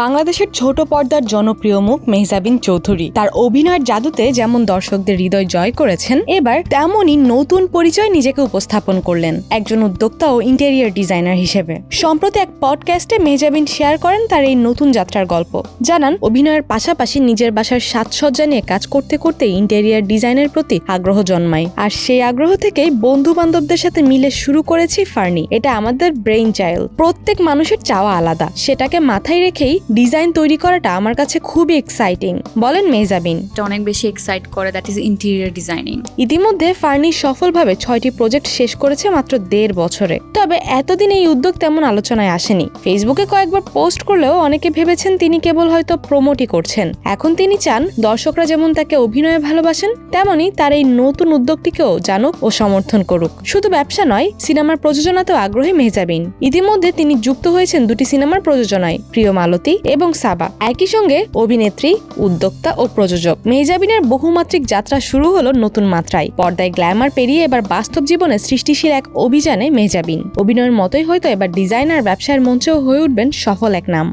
বাংলাদেশের ছোট পর্দার জনপ্রিয় মুখ মেহজাবিন চৌধুরী তার অভিনয়ের জাদুতে যেমন দর্শকদের হৃদয় জয় করেছেন, এবার তেমনই নতুন পরিচয় নিজেকে উপস্থাপন করলেন একজন উদ্যোক্তা ও ইন্টেরিয়র ডিজাইনার হিসেবে। সম্প্রতি এক পডকাস্টে মেহজাবিন শেয়ার করেন তার এই নতুন যাত্রার গল্প। জানান, অভিনয়ের পাশাপাশি নিজের বাসার সাজসজ্জা নিয়ে কাজ করতে করতে ইন্টেরিয়র ডিজাইনের প্রতি আগ্রহ জন্মায়, আর সেই আগ্রহ থেকেই বন্ধু বান্ধবদের সাথে মিলে শুরু করেছি ফার্নি। এটা আমাদের ব্রেইন চাইল্ড। প্রত্যেক মানুষের চাওয়া আলাদা, সেটাকে মাথায় রেখেই ডিজাইন তৈরি করাটা আমার কাছে খুবই এক্সাইটিং, বলেন মেহজাবিন। অনেক বেশি এক্সাইট করে, দ্যাট ইজ ইন্টেরিয়র ডিজাইনিং। ইতিমধ্যে ফার্নি সফলভাবে 6টি প্রজেক্ট শেষ করেছে মাত্র 1.5 বছরে। তবে এতদিন এই উদ্যোগ তেমন আলোচনায় আসেনি। ফেসবুকে কয়েকবার পোস্ট করলেও অনেকে ভেবেছেন তিনি কেবল হয়তো প্রমোটই করছেন। এখন তিনি চান দর্শকরা যেমন তাকে অভিনয়ে ভালোবাসেন, তেমনি তার এই নতুন উদ্যোগটিকেও জানুক ও সমর্থন করুক। শুধু ব্যবসা নয়, সিনেমার প্রযোজনাতেও আগ্রহী মেহজাবিন। ইতিমধ্যে তিনি যুক্ত হয়েছেন 2টি সিনেমার প্রযোজনায়, প্রিয় মালতী এবং সাবা। একই সঙ্গে অভিনেত্রী, উদ্যোক্তা ও প্রযোজক। মেহজাবিনের বহুমাত্রিক যাত্রা শুরু হলো নতুন মাত্রায়। পর্দায় গ্ল্যামার পেরিয়ে এবার বাস্তব জীবনে সৃষ্টিশীল এক অভিযানে মেহজাবিন। অভিনয়ের মতোই হয়তো এবার ডিজাইনার ব্যবসায়ের মঞ্চেও হয়ে উঠবেন সফল এক নাম।